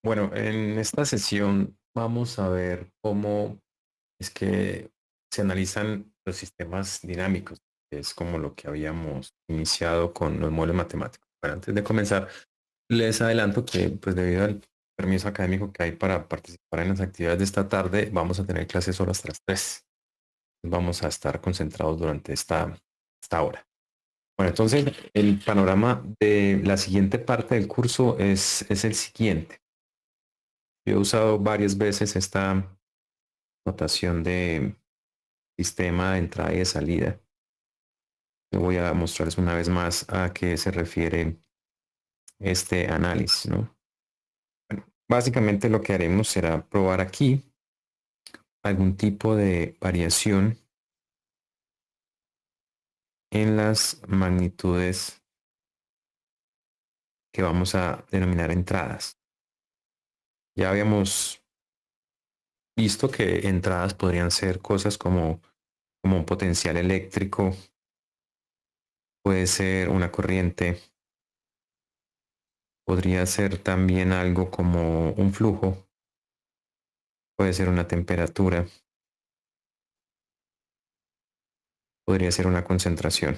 Bueno, en esta sesión vamos a ver cómo es que se analizan los sistemas dinámicos, que es como lo que habíamos iniciado con los modelos matemáticos. Bueno, antes de comenzar, les adelanto que pues debido al permiso académico que hay para participar en las actividades de esta tarde, vamos a tener clases solo hasta las 3. Vamos a estar concentrados durante esta hora. Bueno, entonces el panorama de la siguiente parte del curso es el siguiente. Yo he usado varias veces esta notación de sistema de entrada y de salida. Yo voy a mostrarles una vez más a qué se refiere este análisis, ¿no? Bueno, básicamente lo que haremos será probar aquí algún tipo de variación en las magnitudes que vamos a denominar entradas. Ya habíamos visto que entradas podrían ser cosas como un potencial eléctrico, puede ser una corriente, podría ser también algo como un flujo, puede ser una temperatura, podría ser una concentración.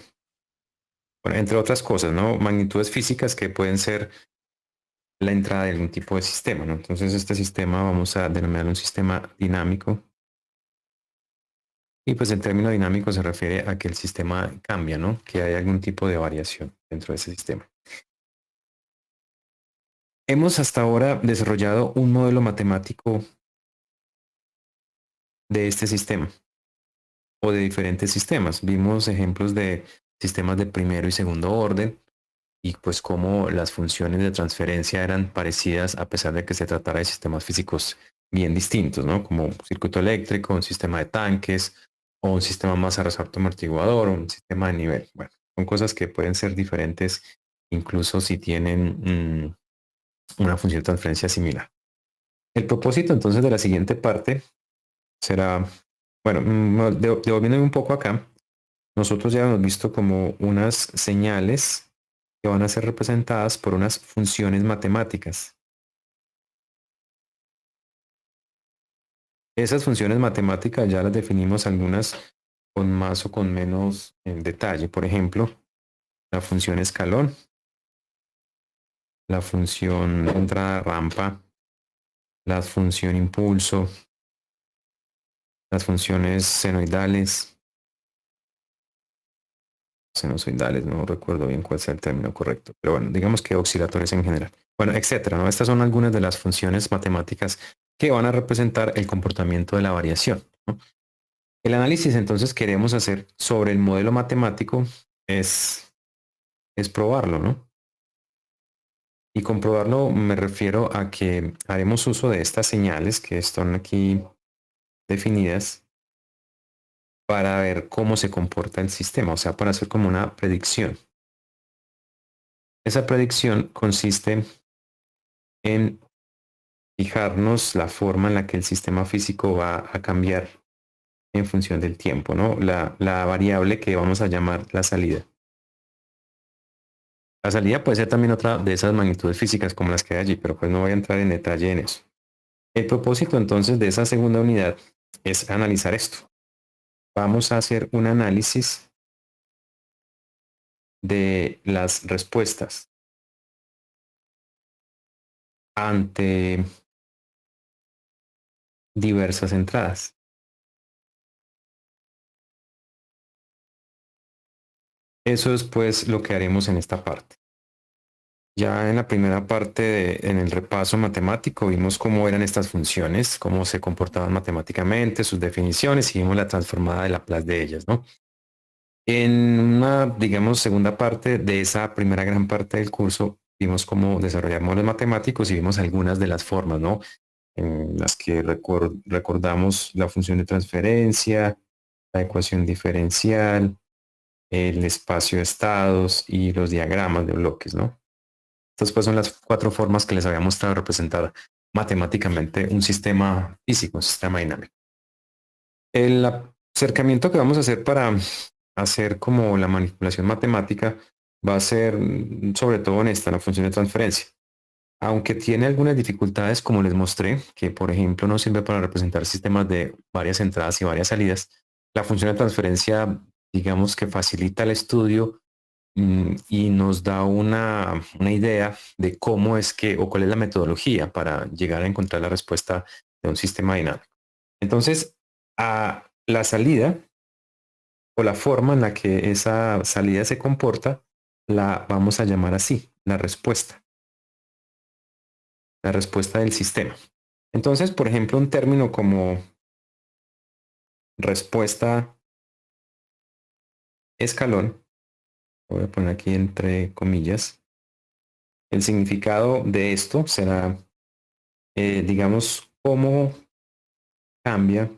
Bueno, entre otras cosas, ¿no? Magnitudes físicas que pueden ser la entrada de algún tipo de sistema, ¿no? Entonces este sistema vamos a denominar un sistema dinámico. Y pues el término dinámico se refiere a que el sistema cambia, ¿no? Que hay algún tipo de variación dentro de ese sistema. Hemos hasta ahora desarrollado un modelo matemático de este sistema o de diferentes sistemas. Vimos ejemplos de sistemas de primero y segundo orden y pues cómo las funciones de transferencia eran parecidas a pesar de que se tratara de sistemas físicos bien distintos, ¿no? Como un circuito eléctrico, un sistema de tanques o un sistema más resalto amortiguador o un sistema de nivel. Bueno, son cosas que pueden ser diferentes incluso si tienen una función de transferencia similar. El propósito entonces de la siguiente parte será, bueno, devolviéndome un poco acá, nosotros ya hemos visto como unas señales que van a ser representadas por unas funciones matemáticas. Esas funciones matemáticas ya las definimos algunas con más o con menos detalle. Por ejemplo, la función escalón, la función entrada rampa, la función impulso, las funciones senoidales, no recuerdo bien cuál sea el término correcto, pero bueno, digamos que oscilatorios en general. Bueno, etcétera, ¿no? Estas son algunas de las funciones matemáticas que van a representar el comportamiento de la variación, ¿no? El análisis entonces queremos hacer sobre el modelo matemático es probarlo, ¿no? Y comprobarlo me refiero a que haremos uso de estas señales que están aquí definidas para ver cómo se comporta el sistema, o sea, para hacer como una predicción. Esa predicción consiste en fijarnos la forma en la que el sistema físico va a cambiar en función del tiempo, ¿no? La variable que vamos a llamar la salida. La salida puede ser también otra de esas magnitudes físicas como las que hay allí, pero pues no voy a entrar en detalle en eso. El propósito entonces de esa segunda unidad es analizar esto. Vamos a hacer un análisis de las respuestas ante diversas entradas. Eso es pues lo que haremos en esta parte. Ya en la primera parte, en el repaso matemático, vimos cómo eran estas funciones, cómo se comportaban matemáticamente, sus definiciones y vimos la transformada de Laplace de ellas, ¿no? En una, digamos, segunda parte de esa primera gran parte del curso, vimos cómo desarrollar modelos matemáticos y vimos algunas de las formas, ¿no? En las que recordamos la función de transferencia, la ecuación diferencial, el espacio de estados y los diagramas de bloques, ¿no? Estas pues son las cuatro formas que les había mostrado representar matemáticamente un sistema físico, un sistema dinámico. El acercamiento que vamos a hacer para hacer como la manipulación matemática va a ser sobre todo en esta, la función de transferencia. Aunque tiene algunas dificultades, como les mostré, que por ejemplo no sirve para representar sistemas de varias entradas y varias salidas, la función de transferencia, digamos que facilita el estudio y nos da una idea de cómo es que o cuál es la metodología para llegar a encontrar la respuesta de un sistema dinámico. Entonces, a la salida o la forma en la que esa salida se comporta, la vamos a llamar así, la respuesta del sistema. Entonces, por ejemplo, un término como respuesta escalón, lo voy a poner aquí entre comillas, el significado de esto será, digamos, cómo cambia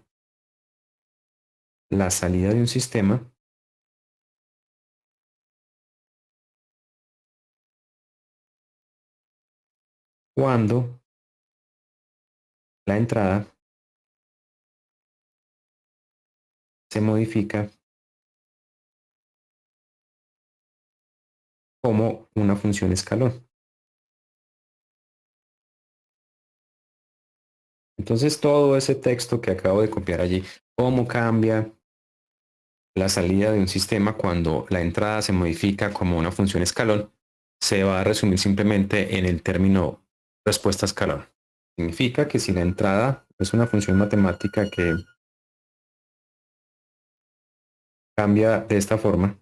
la salida de un sistema cuando la entrada se modifica como una función escalón. Entonces, todo ese texto que acabo de copiar allí, cómo cambia la salida de un sistema cuando la entrada se modifica como una función escalón, se va a resumir simplemente en el término respuesta escalón. Significa que si la entrada es una función matemática que cambia de esta forma,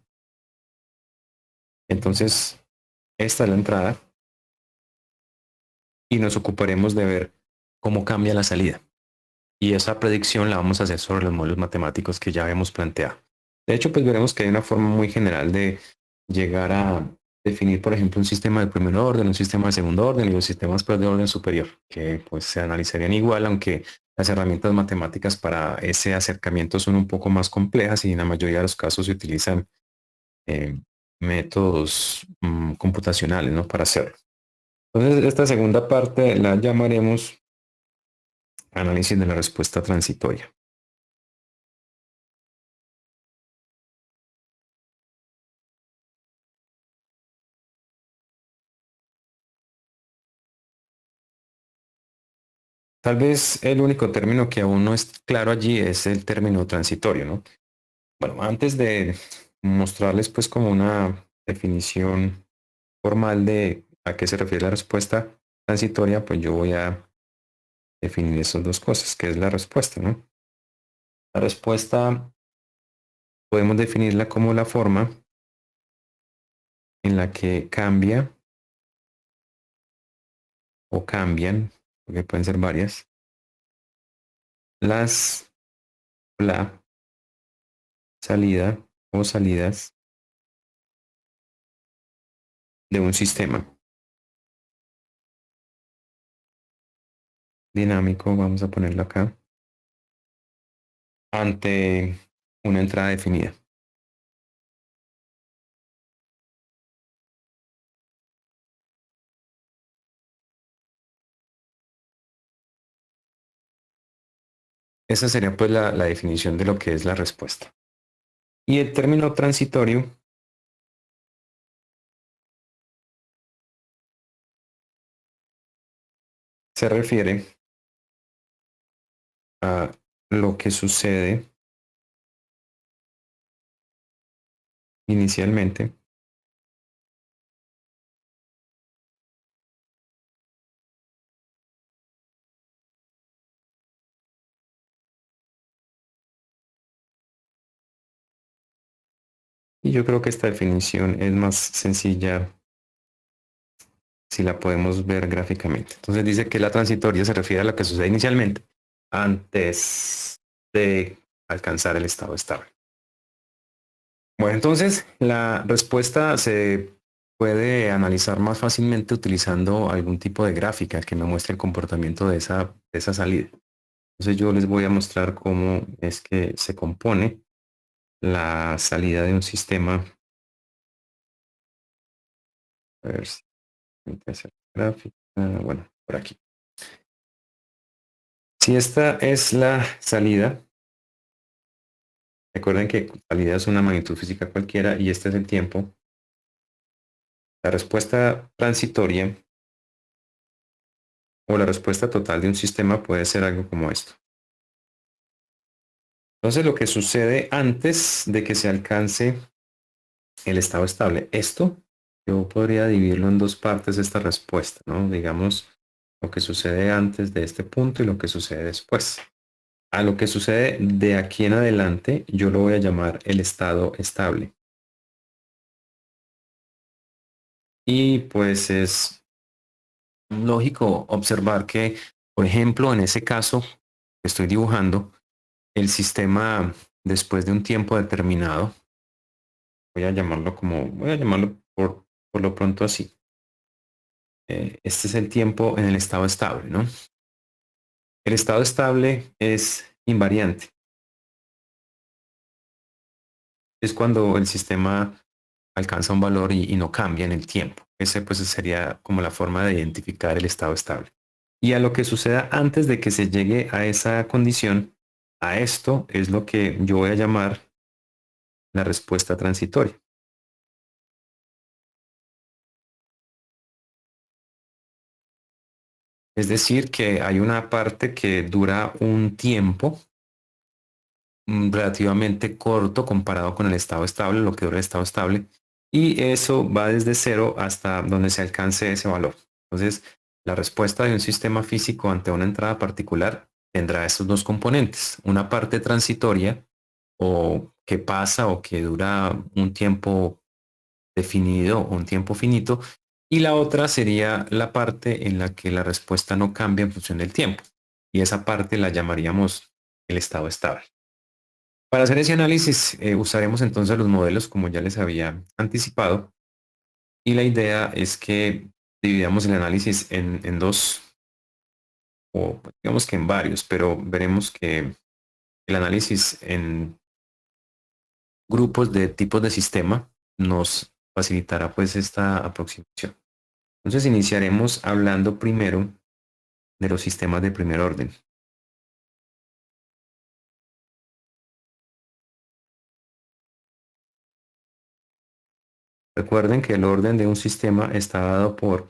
entonces esta es la entrada y nos ocuparemos de ver cómo cambia la salida. Y esa predicción la vamos a hacer sobre los modelos matemáticos que ya hemos planteado. De hecho, pues veremos que hay una forma muy general de llegar a definir, por ejemplo, un sistema de primer orden, un sistema de segundo orden y los sistemas pues, de orden superior, que pues se analizarían igual, aunque las herramientas matemáticas para ese acercamiento son un poco más complejas y en la mayoría de los casos se utilizan eh, métodos computacionales, ¿no? Para hacerlo. Entonces, esta segunda parte la llamaremos análisis de la respuesta transitoria. Tal vez el único término que aún no es claro allí es el término transitorio, ¿no? Bueno, antes de mostrarles pues como una definición formal de a qué se refiere la respuesta transitoria, pues yo voy a definir esas dos cosas, que es la respuesta, ¿no? La respuesta podemos definirla como la forma en la que cambia o cambian, porque pueden ser varias, las, la salida o salidas de un sistema dinámico, vamos a ponerlo acá, ante una entrada definida. Esa sería pues la definición de lo que es la respuesta. Y el término transitorio se refiere a lo que sucede inicialmente y yo creo que esta definición es más sencilla si la podemos ver gráficamente. Entonces dice que la transitoria se refiere a lo que sucede inicialmente antes de alcanzar el estado estable. Bueno, entonces la respuesta se puede analizar más fácilmente utilizando algún tipo de gráfica que me muestre el comportamiento de esa salida. Entonces yo les voy a mostrar cómo es que se compone la salida de un sistema. A ver si me hacer gráfica. Bueno, por aquí. Si esta es la salida, recuerden que salida es una magnitud física cualquiera y este es el tiempo. La respuesta transitoria o la respuesta total de un sistema puede ser algo como esto. Entonces, lo que sucede antes de que se alcance el estado estable, esto yo podría dividirlo en dos partes esta respuesta, ¿no? Digamos, lo que sucede antes de este punto y lo que sucede después. A lo que sucede de aquí en adelante, yo lo voy a llamar el estado estable. Y pues es lógico observar que, por ejemplo, en ese caso que estoy dibujando, el sistema después de un tiempo determinado, voy a llamarlo por lo pronto así. Este es el tiempo en el estado estable, ¿no? El estado estable es invariante. Es cuando el sistema alcanza un valor y no cambia en el tiempo. Ese pues sería como la forma de identificar el estado estable. Y a lo que suceda antes de que se llegue a esa condición, a esto es lo que yo voy a llamar la respuesta transitoria. Es decir, que hay una parte que dura un tiempo relativamente corto comparado con el estado estable, lo que dura el estado estable, y eso va desde cero hasta donde se alcance ese valor. Entonces, la respuesta de un sistema físico ante una entrada particular tendrá estos dos componentes, una parte transitoria o que pasa o que dura un tiempo definido o un tiempo finito, y la otra sería la parte en la que la respuesta no cambia en función del tiempo, y esa parte la llamaríamos el estado estable. Para hacer ese análisis usaremos entonces los modelos como ya les había anticipado, y la idea es que dividamos el análisis en dos, o digamos que en varios, pero veremos que el análisis en grupos de tipos de sistema nos facilitará pues esta aproximación. Entonces iniciaremos hablando primero de los sistemas de primer orden. Recuerden que el orden de un sistema está dado por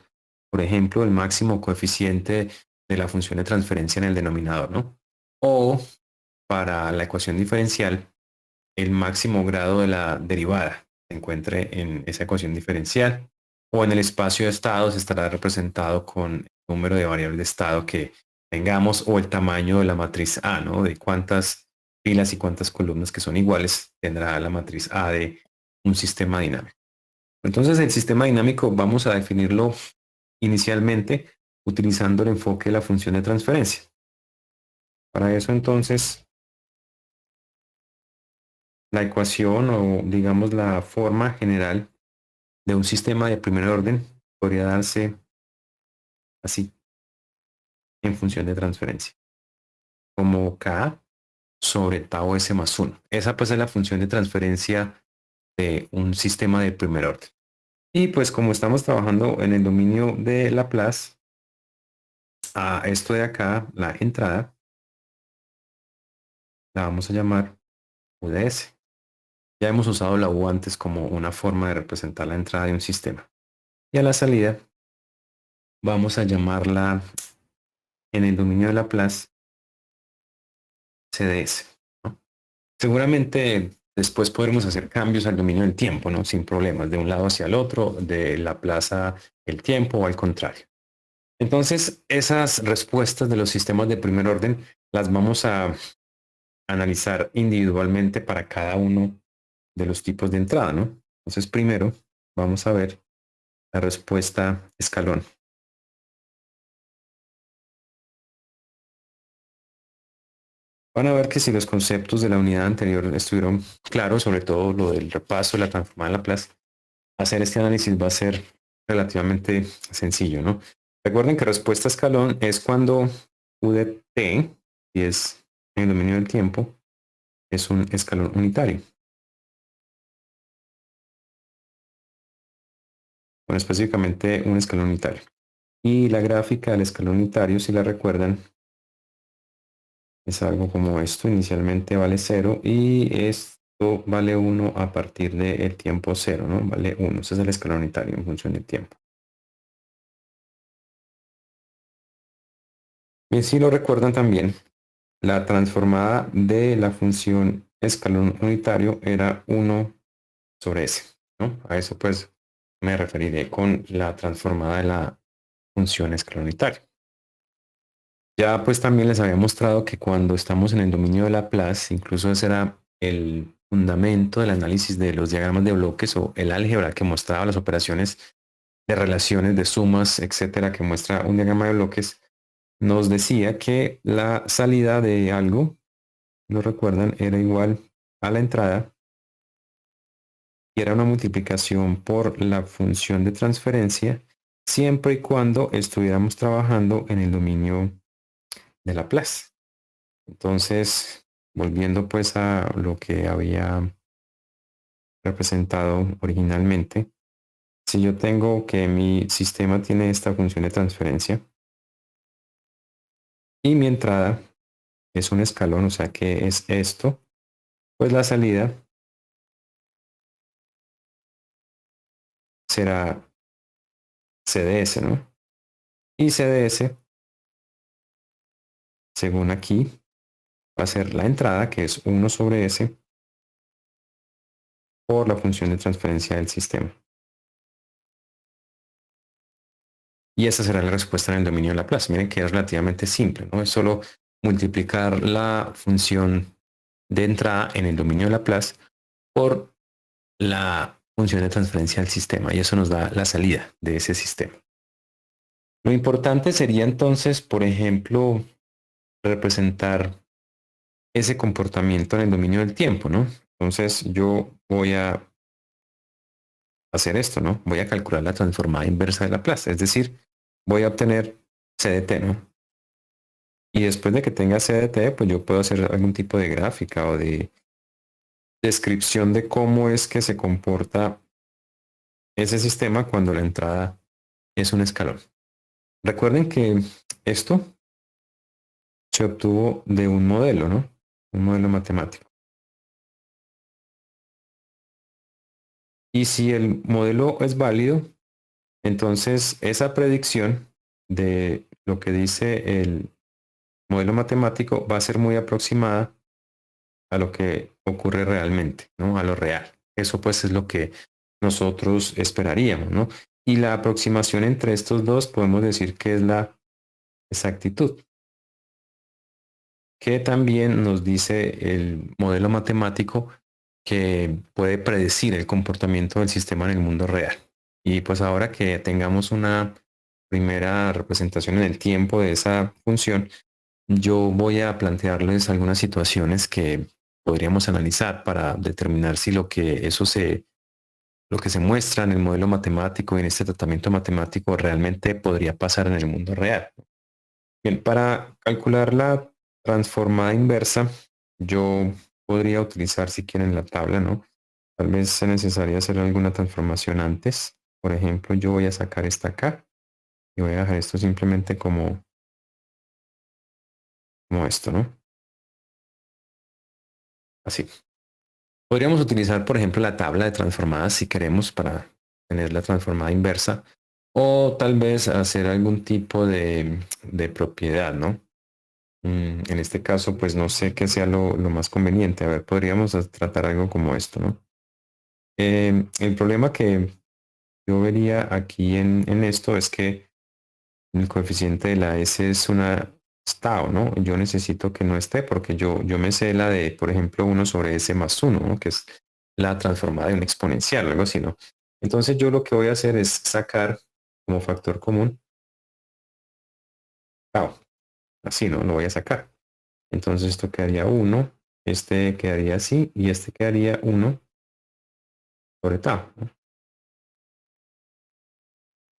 ejemplo, el máximo coeficiente de la función de transferencia en el denominador, ¿no? O para la ecuación diferencial, el máximo grado de la derivada se encuentre en esa ecuación diferencial. O en el espacio de estados estará representado con el número de variables de estado que tengamos o el tamaño de la matriz A, ¿no? De cuántas filas y cuántas columnas que son iguales tendrá la matriz A de un sistema dinámico. Entonces, el sistema dinámico vamos a definirlo inicialmente utilizando el enfoque de la función de transferencia. Para eso, entonces, la ecuación o digamos la forma general de un sistema de primer orden podría darse así en función de transferencia, como K sobre tau S más 1. Esa pues es la función de transferencia de un sistema de primer orden. Y pues como estamos trabajando en el dominio de Laplace, a esto de acá, la entrada, la vamos a llamar U de S. Ya hemos usado la U antes como una forma de representar la entrada de un sistema. Y a la salida vamos a llamarla en el dominio de Laplace CDS, ¿no? Seguramente después podremos hacer cambios al dominio del tiempo, ¿no? Sin problemas, de un lado hacia el otro, de la plaza el tiempo o al contrario. Entonces, esas respuestas de los sistemas de primer orden las vamos a analizar individualmente para cada uno de los tipos de entrada, ¿no? Entonces, primero vamos a ver la respuesta escalón. Van a ver que si los conceptos de la unidad anterior estuvieron claros, sobre todo lo del repaso de la transformada en Laplace, hacer este análisis va a ser relativamente sencillo, ¿no? Recuerden que respuesta escalón es cuando U de t, y es en el dominio del tiempo, es un escalón unitario. Bueno, específicamente un escalón unitario. Y la gráfica del escalón unitario, si la recuerdan, es algo como esto. Inicialmente vale 0 y esto vale 1 a partir del tiempo 0, ¿no? Vale 1. Ese es el escalón unitario en función del tiempo. Y si lo recuerdan también, la transformada de la función escalón unitario era uno sobre S, ¿no? A eso pues me referiré con la transformada de la función escalón unitario. Ya pues también les había mostrado que cuando estamos en el dominio de Laplace, incluso ese era el fundamento del análisis de los diagramas de bloques o el álgebra que mostraba las operaciones de relaciones, de sumas, etcétera, que muestra un diagrama de bloques, nos decía que la salida de algo, lo recuerdan, era igual a la entrada y era una multiplicación por la función de transferencia siempre y cuando estuviéramos trabajando en el dominio de Laplace. Entonces, volviendo pues a lo que había representado originalmente, si yo tengo que mi sistema tiene esta función de transferencia y mi entrada es un escalón, o sea que es esto, pues la salida será CDS, ¿no? Y CDS, según aquí, va a ser la entrada, que es uno sobre S, por la función de transferencia del sistema. Y esa será la respuesta en el dominio de Laplace. Miren que es relativamente simple, ¿no? Es solo multiplicar la función de entrada en el dominio de Laplace por la función de transferencia del sistema y eso nos da la salida de ese sistema. Lo importante sería entonces, por ejemplo, representar ese comportamiento en el dominio del tiempo, ¿no? Entonces yo voy a hacer esto, ¿no? Voy a calcular la transformada inversa de Laplace, es decir, voy a obtener CDT, ¿no? Y después de que tenga CDT, pues yo puedo hacer algún tipo de gráfica o de descripción de cómo es que se comporta ese sistema cuando la entrada es un escalón. Recuerden que esto se obtuvo de un modelo, ¿no? Un modelo matemático. Y si el modelo es válido, entonces esa predicción de lo que dice el modelo matemático va a ser muy aproximada a lo que ocurre realmente, ¿no? A lo real. Eso pues es lo que nosotros esperaríamos, ¿no? Y la aproximación entre estos dos podemos decir que es la exactitud, que también nos dice el modelo matemático que puede predecir el comportamiento del sistema en el mundo real. Y pues ahora que tengamos una primera representación en el tiempo de esa función, yo voy a plantearles algunas situaciones que podríamos analizar para determinar si lo que se muestra en el modelo matemático y en este tratamiento matemático realmente podría pasar en el mundo real. Bien, para calcular la transformada inversa, yo podría utilizar, si quieren, la tabla, ¿no? Tal vez sea necesario hacer alguna transformación antes. Por ejemplo, yo voy a sacar esta acá y voy a dejar esto simplemente como esto, ¿no? Así. Podríamos utilizar, por ejemplo, la tabla de transformadas si queremos para tener la transformada inversa o tal vez hacer algún tipo de propiedad, ¿no? En este caso, pues no sé qué sea lo más conveniente. A ver, podríamos tratar algo como esto, ¿no? El problema que yo vería aquí en esto es que el coeficiente de la S es una Tau, ¿no? Yo necesito que no esté porque yo me sé la de, por ejemplo, uno sobre S más uno, ¿no? Que es la transformada de un exponencial, algo así, ¿no? Entonces yo lo que voy a hacer es sacar como factor común Tau. Así, ¿no? Lo voy a sacar. Entonces esto quedaría uno, este quedaría así y este quedaría uno sobre tau, ¿no?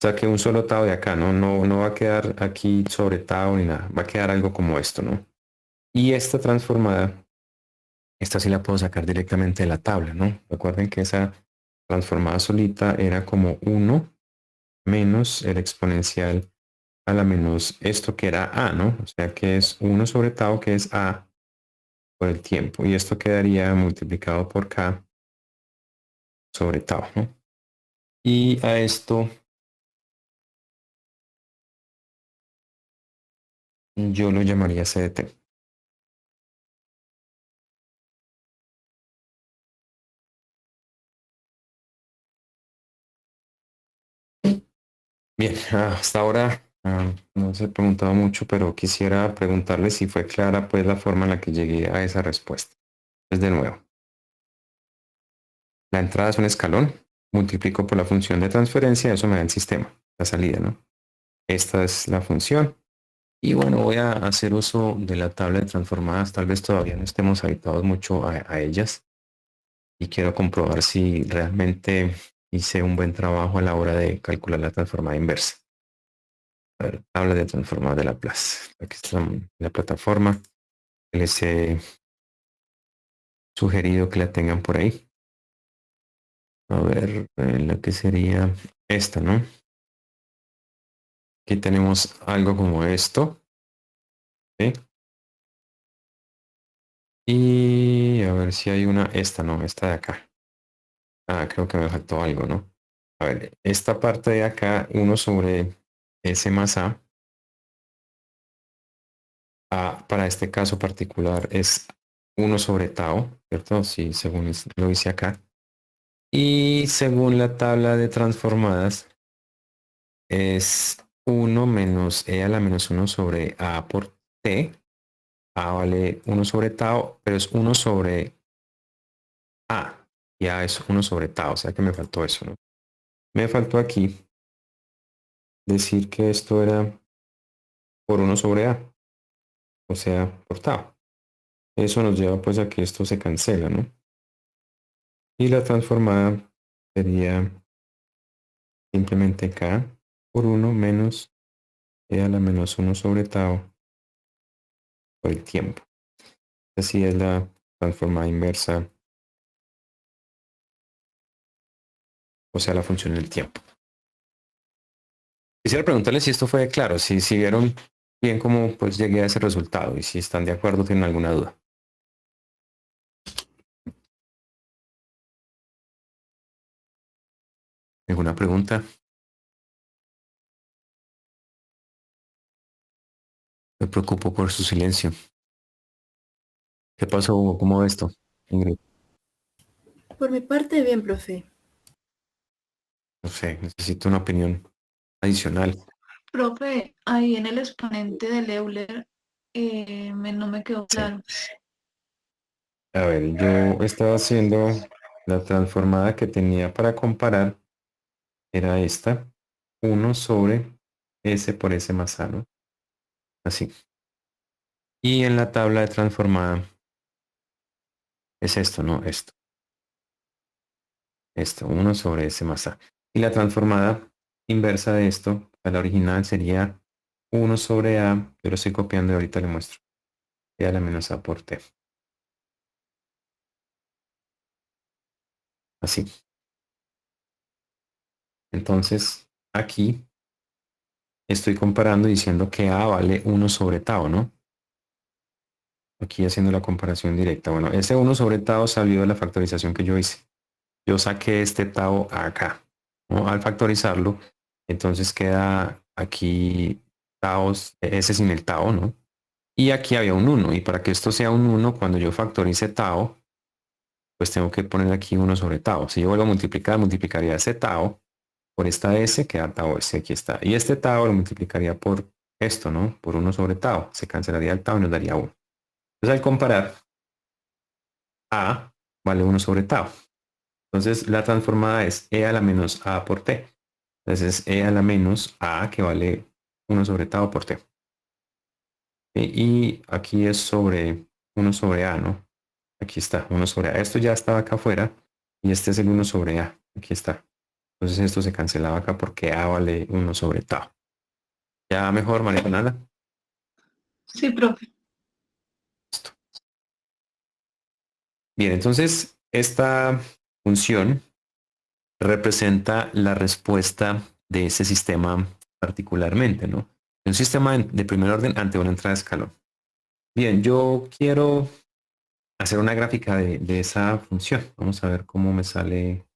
O sea que un solo tau de acá, ¿no? No va a quedar aquí sobre tau ni nada. Va a quedar algo como esto, ¿no? Y esta transformada, esta sí la puedo sacar directamente de la tabla, ¿no? Recuerden que esa transformada solita era como uno menos el exponencial a la menos esto que era a, ¿no? O sea que es uno sobre tau que es a por el tiempo. Y esto quedaría multiplicado por k sobre tau, ¿no? Y a esto, Yo lo llamaría CDT. Bien, hasta ahora no se he preguntado mucho, pero quisiera preguntarle si fue clara pues la forma en la que llegué a esa respuesta. Pues de nuevo, la entrada es un escalón, multiplico por la función de transferencia, eso me da el sistema, la salida, ¿no? Esta es la función. Y bueno, voy a hacer uso de la tabla de transformadas. Tal vez todavía no estemos habituados mucho a ellas. Y quiero comprobar si realmente hice un buen trabajo a la hora de calcular la transformada inversa. A ver, tabla de transformadas de Laplace. Aquí está la plataforma. Les he sugerido que la tengan por ahí. A ver, la que sería esta, ¿no? Aquí tenemos algo como esto. ¿Sí? Y a ver si hay una, esta no, esta de acá. Creo que me faltó algo, ¿no? A ver, esta parte de acá, uno sobre S más para este caso particular es uno sobre tau, ¿cierto? Sí, según lo hice acá. Y según la tabla de transformadas, es uno menos e a la menos uno sobre a por t. A vale uno sobre tau, pero es uno sobre a. Y a es uno sobre tau, o sea que me faltó eso, ¿no? Me faltó aquí decir que esto era por uno sobre a, o sea, por tau. Eso nos lleva pues a que esto se cancela, ¿no? Y la transformada sería simplemente k por uno menos e a la menos uno sobre tau por el tiempo. Así es la transformada inversa, o sea, la función del tiempo. Quisiera preguntarles si esto fue claro, si vieron bien cómo pues llegué a ese resultado y si están de acuerdo, tienen alguna duda. ¿Alguna pregunta? Me preocupo por su silencio. ¿Qué pasó, Hugo? ¿Cómo ves esto, Ingrid? Por mi parte, bien, profe. No sé, necesito una opinión adicional. Profe, ahí en el exponente de Euler no me quedó Sí. claro. A ver, yo estaba haciendo la transformada que tenía para comparar, era esta, uno sobre S por S más A, ¿no? Así. Y en la tabla de transformada es esto, ¿no? Esto, uno sobre S más A. Y la transformada inversa de esto, a la original sería uno sobre A, yo lo estoy copiando y ahorita le muestro, y a la menos A por T. Así. Entonces, aquí estoy comparando diciendo que A vale uno sobre tau, ¿no? Aquí haciendo la comparación directa. Bueno, ese uno sobre tau salió de la factorización que yo hice. Yo saqué este tau acá, ¿no? Al factorizarlo, entonces queda aquí tau, ese sin el tau, ¿no? Y aquí había un uno. Y para que esto sea un uno, cuando yo factorice tau, pues tengo que poner aquí uno sobre tau. Si yo vuelvo a multiplicar, multiplicaría ese tau por esta S, queda tau S, aquí está. Y este tau lo multiplicaría por esto, ¿no? Por uno sobre tau. Se cancelaría el tau y nos daría uno. Entonces al comparar, A vale uno sobre tau. Entonces la transformada es E a la menos A por T. Entonces E a la menos A que vale uno sobre tau por T. Y aquí es sobre uno sobre A, ¿no? Aquí está, uno sobre A. Esto ya estaba acá afuera y este es el uno sobre A. Aquí está. Entonces esto se cancelaba acá porque A vale uno sobre tau. Ya mejor, María Fernanda. Sí, profe. Listo. Bien, entonces esta función representa la respuesta de ese sistema particularmente, ¿no? Un sistema de primer orden ante una entrada de escalón. Bien, yo quiero hacer una gráfica de esa función. Vamos a ver cómo me sale.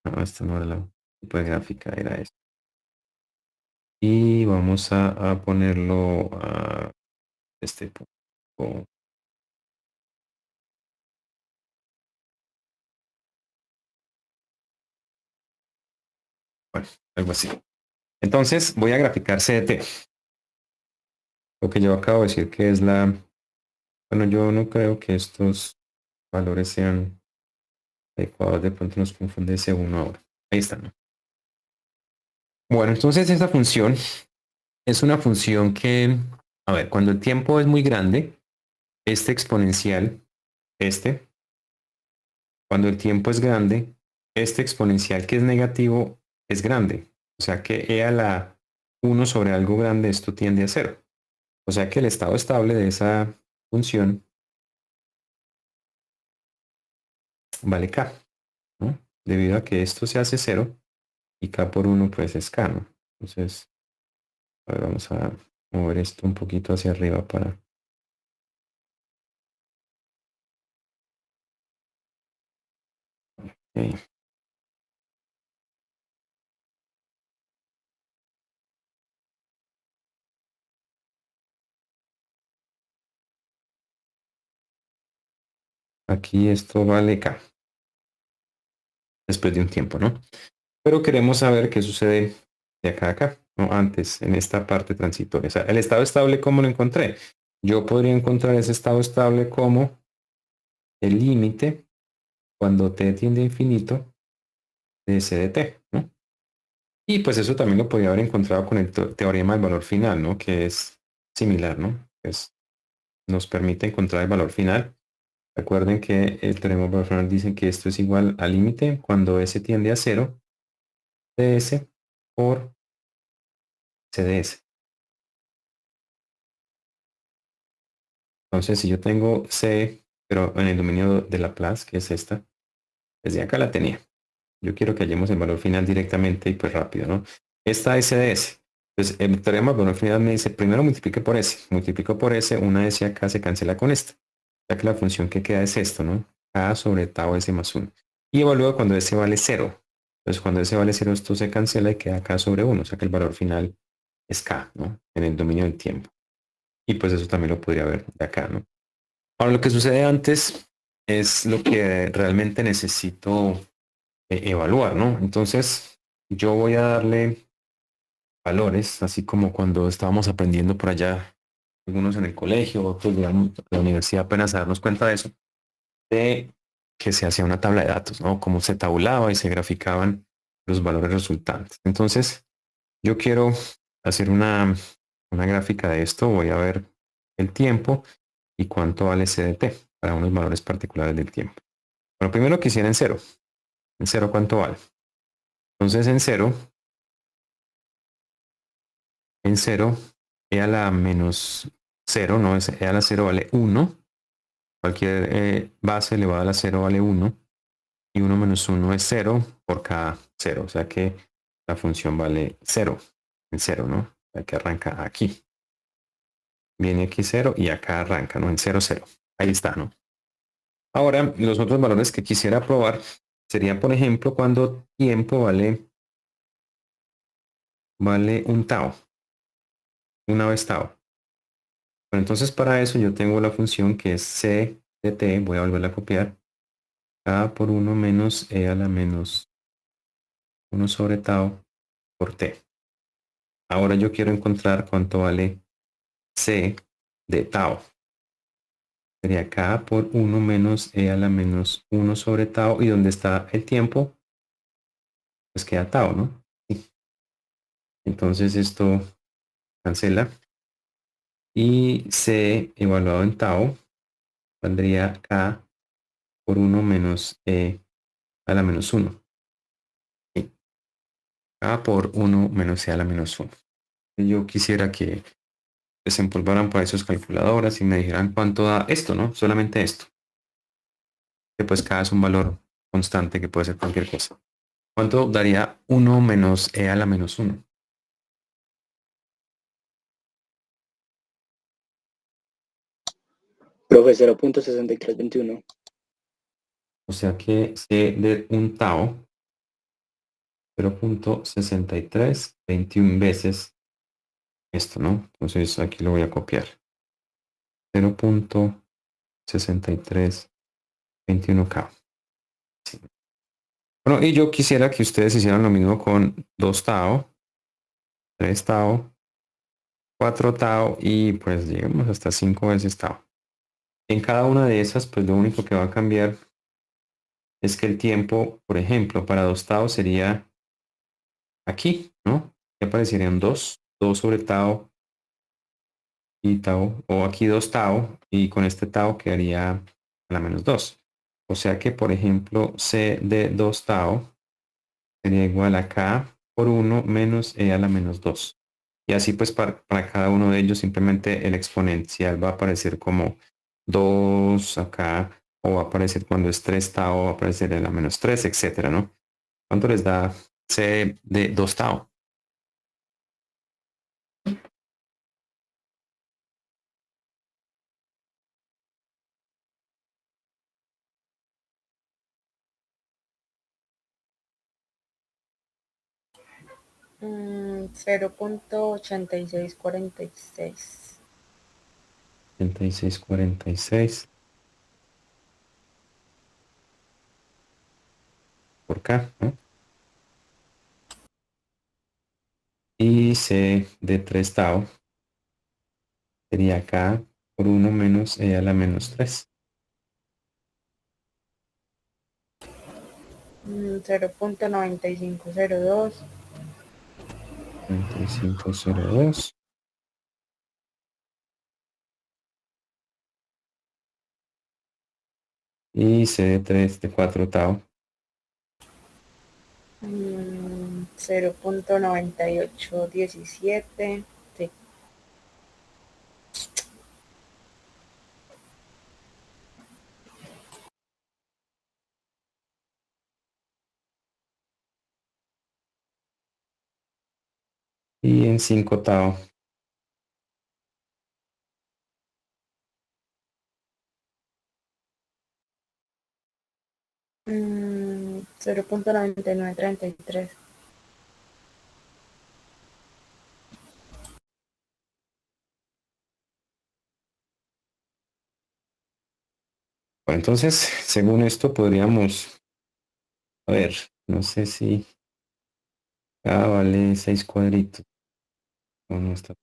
No, esta no era la tipo de gráfica, era esto. Y vamos a ponerlo este punto. Bueno, algo así. Entonces voy a graficar C de t. Lo que yo acabo de decir que es la... Bueno, yo no creo que estos valores sean adecuados. De pronto nos confunde C1 ahora. Ahí está, ¿no? Bueno, entonces esta función es una función que, a ver, cuando el tiempo es muy grande, este exponencial, cuando el tiempo es grande, este exponencial que es negativo es grande. O sea que e a la 1 sobre algo grande, esto tiende a 0. O sea que el estado estable de esa función vale k, ¿no? Debido a que esto se hace 0 y k por 1 pues es k, ¿no? Entonces, a ver, vamos a mover esto un poquito hacia arriba para... Okay. Aquí esto vale k, después de un tiempo, ¿no? Pero queremos saber qué sucede de acá a acá, ¿no? Antes, en esta parte transitoria. O sea, el estado estable, ¿cómo lo encontré? Yo podría encontrar ese estado estable como el límite cuando t tiende a infinito de c de t, ¿no? Y pues eso también lo podría haber encontrado con el teorema del valor final, ¿no? Que es similar, ¿no? Pues nos permite encontrar el valor final. Recuerden que el teorema del valor final dice que esto es igual al límite cuando s tiende a 0 de s por c de s. Entonces, si yo tengo C, pero en el dominio de Laplace, que es esta, desde acá la tenía. Yo quiero que hallemos el valor final directamente y pues rápido, ¿no? Esta S de S. Entonces, el teorema del valor final me dice, primero multiplique por S. Multiplico por S, una S acá se cancela con esta. Ya que la función que queda es esto, ¿no? K sobre tau S más 1. Y evalúo cuando S vale 0. Entonces, cuando S vale 0, esto se cancela y queda K sobre 1. O sea que el valor final es K, ¿no? En el dominio del tiempo. Y pues eso también lo podría ver de acá, ¿no? Ahora, lo que sucede antes es lo que realmente necesito evaluar, ¿no? Entonces, yo voy a darle valores, así como cuando estábamos aprendiendo por allá, algunos en el colegio, otros, digamos, en la universidad, apenas a darnos cuenta de eso, de que se hacía una tabla de datos, ¿no? Cómo se tabulaba y se graficaban los valores resultantes. Entonces, yo quiero hacer una gráfica de esto, voy a ver el tiempo y cuánto vale CDT para unos valores particulares del tiempo. Bueno, primero quisiera en cero. ¿En cero cuánto vale? Entonces en cero, e a la menos cero, no es e a la cero vale 1. Cualquier base elevada a la cero vale 1. Y 1 menos 1 es 0 por cada 0. O sea que la función vale 0. En 0, ¿no? O sea que arranca aquí. Viene aquí 0 y acá arranca, ¿no? En 0, 0. Ahí está, ¿no? Ahora, los otros valores que quisiera probar serían, por ejemplo, cuando tiempo vale un tau, una vez tau. Bueno, entonces para eso yo tengo la función que es c de t, voy a volverla a copiar, k por 1 menos e a la menos 1 sobre tau por t. Ahora yo quiero encontrar cuánto vale c de tau. Sería k por 1 menos e a la menos 1 sobre tau. ¿Y dónde está el tiempo? Pues queda tau, ¿no? Sí. Entonces esto cancela. Y c evaluado en tau valdría k por 1 menos e a la menos 1. Sí. K por 1 menos e a la menos 1. Yo quisiera que desempolvaran para sus calculadoras y me dijeran cuánto da esto, ¿no? Solamente esto. Que pues K es un valor constante que puede ser cualquier cosa. ¿Cuánto daría 1 menos e a la menos 1? Profe, 0.6321. O sea que c de un tau 0.6321 veces esto, ¿no? Entonces aquí lo voy a copiar. 0.6321K. Sí. Bueno, y yo quisiera que ustedes hicieran lo mismo con 2 tau, 3 tau, 4 tau y pues llegamos hasta 5 veces tau. En cada una de esas, pues lo único que va a cambiar es que el tiempo, por ejemplo, para 2 tau sería aquí, ¿no? Que aparecerían 2 sobre tau y tau, o aquí 2 tau, y con este tau quedaría a la menos 2. O sea que, por ejemplo, C de 2 tau sería igual a K por 1 menos E a la menos 2. Y así pues para cada uno de ellos simplemente el exponencial va a aparecer como 2 acá, o va a aparecer cuando es 3 tau, va a aparecer en la menos 3, etcétera, ¿no? ¿Cuánto les da C de 2 tau? Mm, 0.8646. 8646 por K, ¿no? Y C de 3 tau sería K por 1 menos E a la menos 3. 0.9502. 9502. Y C de 3 de 4 tau. 0.9817. Sí. Y en 5 tau. 0.9933. Bueno, entonces, según esto, podríamos, a ver, no sé si K vale 6 cuadritos. O no está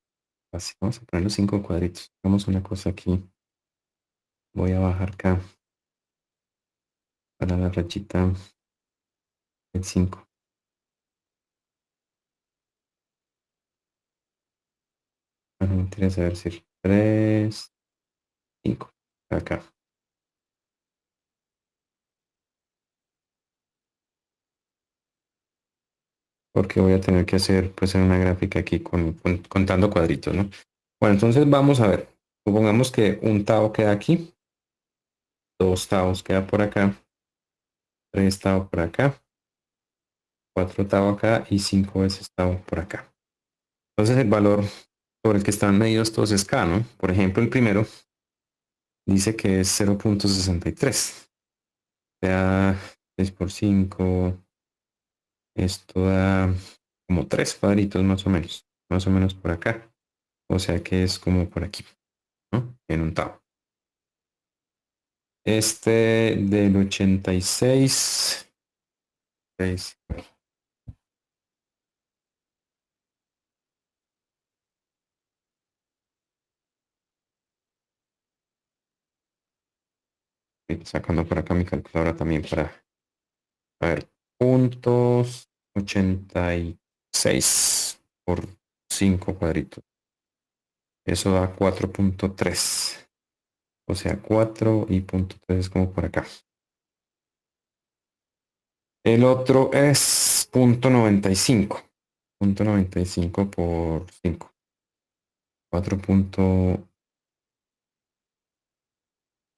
fácil. Vamos a poner los 5 cuadritos. Vamos una cosa aquí. Voy a bajar K para la rachita del 5. No me interesa ver si 3, 5. Acá. Porque voy a tener que hacer pues en una gráfica aquí contando cuadritos, ¿no? Bueno, entonces vamos a ver. Supongamos que un tau queda aquí, 2 taus queda por acá, 3 tau por acá, 4 tau acá y 5 veces tau por acá. Entonces el valor sobre el que están medidos todos es K, ¿no? Por ejemplo, el primero dice que es 0.63. O sea, 6 por 5, esto da como 3 cuadritos más o menos por acá. O sea que es como por aquí, ¿no? En un tau. Este del 86. Estoy sacando por acá mi calculadora también para, a ver, puntos 86 por 5 cuadritos. Eso da 4.3. O sea, 4 y punto 3 es como por acá. El otro es punto 95. Punto 95 por 5. 4 punto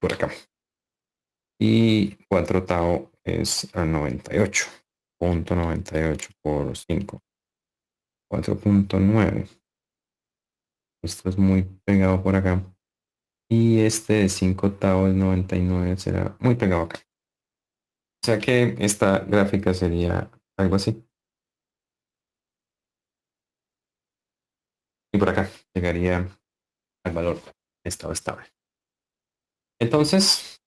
por acá. Y 4 tau es a 98. Punto 98 por 5. 4.9. Esto es muy pegado por acá. Y este de 5 tau es 99 será muy pegado acá. O sea que esta gráfica sería algo así. Y por acá llegaría al valor de estado estable. Entonces,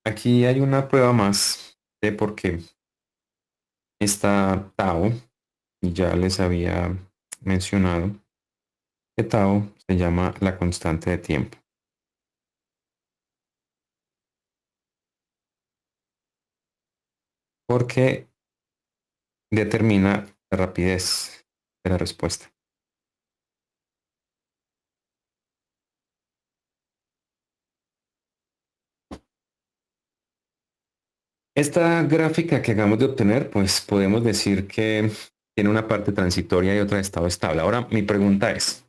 aquí hay una prueba más de por qué está tau, y ya les había mencionado que tau se llama la constante de tiempo. Porque determina la rapidez de la respuesta. Esta gráfica que acabamos de obtener, pues podemos decir que tiene una parte transitoria y otra de estado estable. Ahora, mi pregunta es,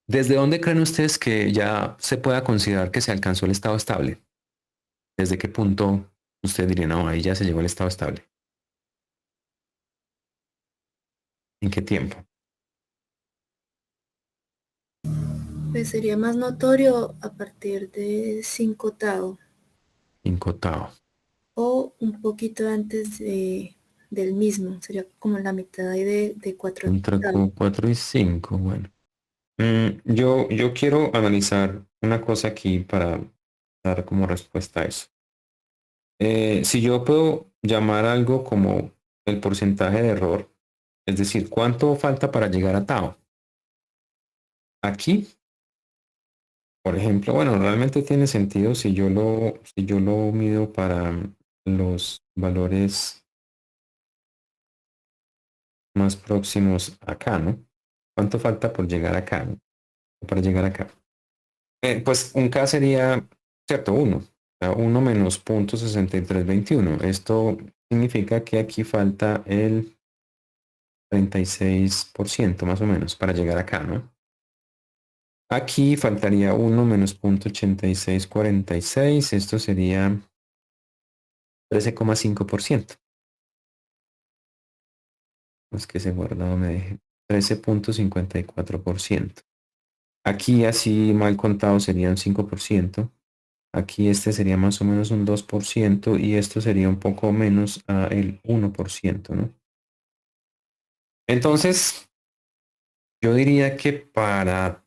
¿desde dónde creen ustedes que ya se pueda considerar que se alcanzó el estado estable? ¿Desde qué punto ustedes dirían, no, ahí ya se llegó al estado estable? ¿En qué tiempo? Pues sería más notorio a partir de 5 tau 5 tau. o un poquito antes del mismo. Sería como la mitad ahí de 4 Entre tau. 4 y 5, bueno. Yo quiero analizar una cosa aquí para dar como respuesta a eso. Si yo puedo llamar algo como el porcentaje de error, es decir, ¿cuánto falta para llegar a tau? Aquí, por ejemplo, bueno, realmente tiene sentido si yo lo mido para los valores más próximos acá, ¿no? ¿Cuánto falta por llegar acá, ¿no? Para llegar acá? Pues un K sería, cierto, 1. 1 menos 0.6321. Esto significa que aquí falta el 36% más o menos para llegar acá, ¿no? Aquí faltaría 1 menos 0.8646. Esto sería 13,5%. Es que ese guardado me deje. 13,54%. Aquí así mal contado sería un 5%. Aquí este sería más o menos un 2% y esto sería un poco menos a el 1%, ¿no? Entonces, yo diría que para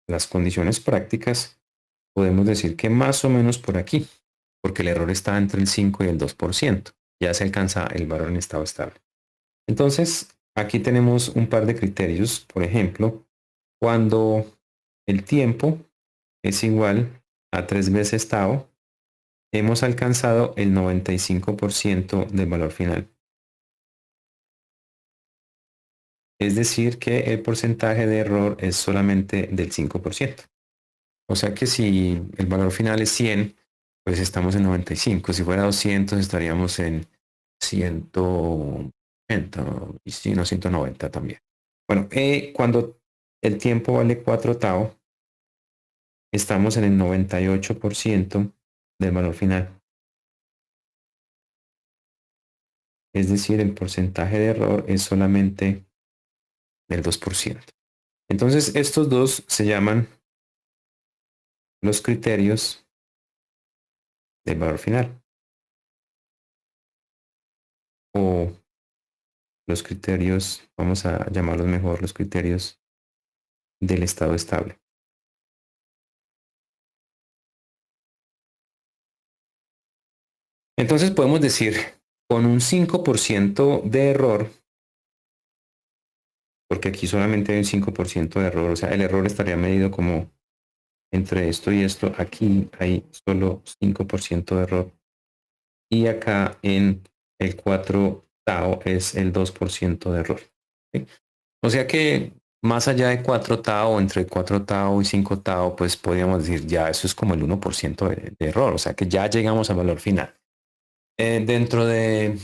las condiciones prácticas podemos decir que más o menos por aquí, porque el error está entre el 5 y el 2%. Ya se alcanza el valor en estado estable. Entonces, aquí tenemos un par de criterios. Por ejemplo, cuando el tiempo es igual a 3 veces tau, hemos alcanzado el 95% del valor final. Es decir, que el porcentaje de error es solamente del 5%. O sea que si el valor final es 100, pues estamos en 95. Si fuera 200, estaríamos en 180 y si no, 190 también. Bueno, cuando el tiempo vale 4 tau, estamos en el 98% del valor final. Es decir, el porcentaje de error es solamente del 2%. Entonces, estos dos se llaman los criterios del valor final o los criterios, vamos a llamarlos mejor, los criterios del estado estable. Entonces podemos decir, con un 5% de error, porque aquí solamente hay un 5% de error, o sea, el error estaría medido como entre esto y esto, aquí hay solo 5% de error. Y acá en el 4 tau es el 2% de error. ¿Sí? O sea que más allá de 4 tau, entre 4 tau y 5 tau, pues podríamos decir ya eso es como el 1% de error. O sea que ya llegamos al valor final. Dentro de,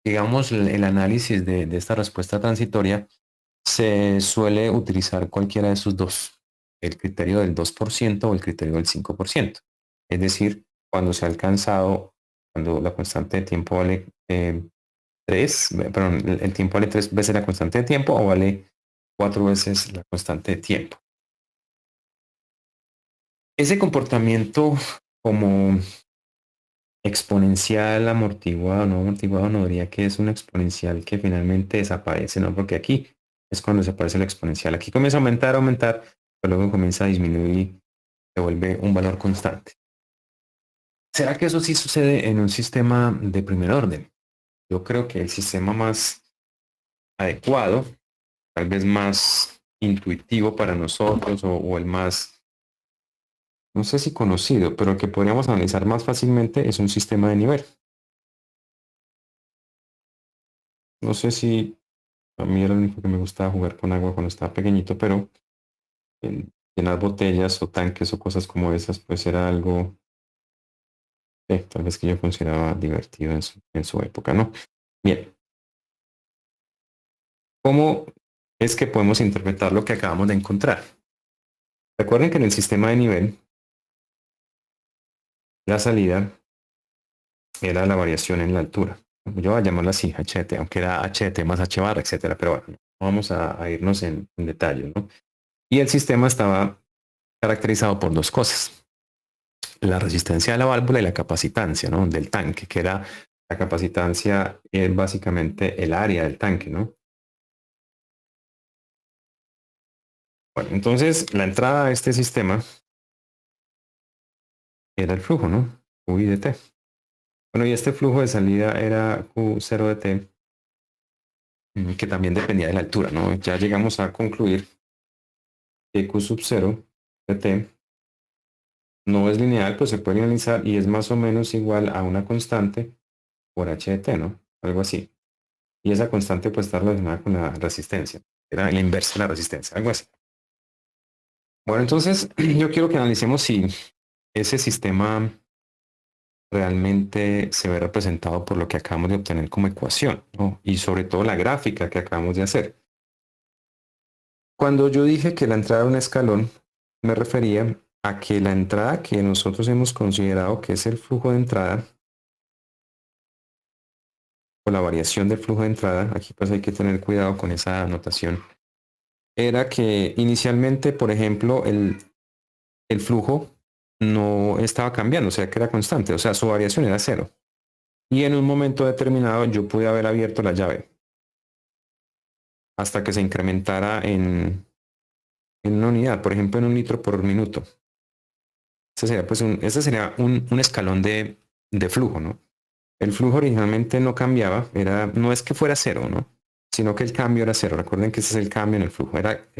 digamos, el análisis de esta respuesta transitoria, se suele utilizar cualquiera de esos dos, el criterio del 2% o el criterio del 5%. Es decir, cuando se ha alcanzado, cuando la constante de tiempo vale 3, perdón, el tiempo vale 3 veces la constante de tiempo o vale 4 veces la constante de tiempo. Ese comportamiento como exponencial amortiguado, no diría que es un exponencial que finalmente desaparece, ¿no? Porque aquí es cuando desaparece el exponencial. Aquí comienza a aumentar, pero luego comienza a disminuir se vuelve un valor constante. ¿Será que eso sí sucede en un sistema de primer orden? Yo creo que el sistema más adecuado, tal vez más intuitivo para nosotros o el más, no sé si conocido, pero el que podríamos analizar más fácilmente es un sistema de nivel. No sé si a mí era lo único que me gustaba jugar con agua cuando estaba pequeñito, pero llenar botellas o tanques o cosas como esas, pues era algo tal vez que yo consideraba divertido en su época, ¿no? Bien, ¿cómo es que podemos interpretar lo que acabamos de encontrar? Recuerden que en el sistema de nivel, la salida era la variación en la altura. Yo voy a llamarla así, HT, aunque era HT más H barra, etcétera, pero bueno, vamos a irnos en detalle, ¿no? Y el sistema estaba caracterizado por dos cosas: la resistencia de la válvula y la capacitancia, ¿no? Del tanque, que era la capacitancia, es básicamente el área del tanque, ¿no? Bueno, entonces la entrada a este sistema era el flujo, ¿no? U I de T. Bueno, y este flujo de salida era Q0 de T, que también dependía de la altura, ¿no? Ya llegamos a concluir que Q sub 0 de T no es lineal, pues se puede linealizar y es más o menos igual a una constante por H de T, ¿no? Algo así. Y esa constante pues está relacionada con la resistencia. Era la inversa de la resistencia, algo así. Bueno, entonces yo quiero que analicemos si ese sistema realmente se ve representado por lo que acabamos de obtener como ecuación, ¿no? Y sobre todo la gráfica que acabamos de hacer. Cuando yo dije que la entrada era un escalón, me refería a que la entrada que nosotros hemos considerado que es el flujo de entrada, o la variación del flujo de entrada, aquí pues hay que tener cuidado con esa anotación, era que inicialmente, por ejemplo, el flujo no estaba cambiando, o sea que era constante, o sea, su variación era cero. Y en un momento determinado yo pude haber abierto la llave hasta que se incrementara en una unidad, por ejemplo, en 1 litro por minuto. Ese sería un escalón de flujo, ¿no? El flujo originalmente no cambiaba, no es que fuera cero, ¿no? Sino que el cambio era cero. Recuerden que ese es el cambio en el flujo,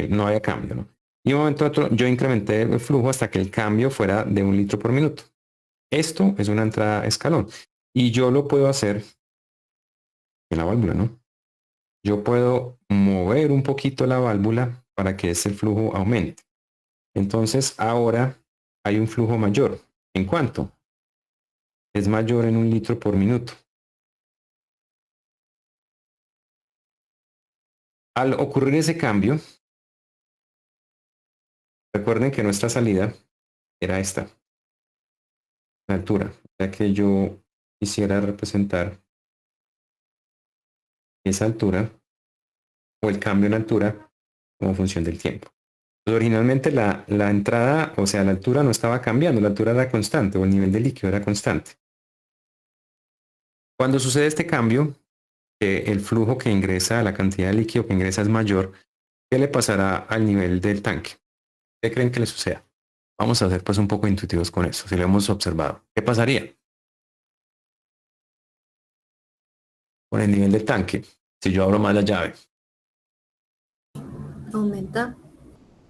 no había cambio, ¿no? Y de un momento a otro yo incrementé el flujo hasta que el cambio fuera de 1 litro por minuto. Esto es una entrada escalón. Y yo lo puedo hacer en la válvula, ¿no? Yo puedo mover un poquito la válvula para que ese flujo aumente. Entonces ahora hay un flujo mayor. ¿En cuánto? Es mayor en 1 litro por minuto. Al ocurrir ese cambio, recuerden que nuestra salida era esta, la altura, ya que yo quisiera representar esa altura o el cambio en altura como función del tiempo. Pues originalmente la entrada, o sea, la altura no estaba cambiando, la altura era constante o el nivel de líquido era constante. Cuando sucede este cambio, que el flujo que ingresa, la cantidad de líquido que ingresa es mayor, ¿qué le pasará al nivel del tanque? ¿Qué creen que le suceda? Vamos a ser pues un poco intuitivos con eso, si lo hemos observado. ¿Qué pasaría con el nivel del tanque si yo abro más la llave? Aumenta.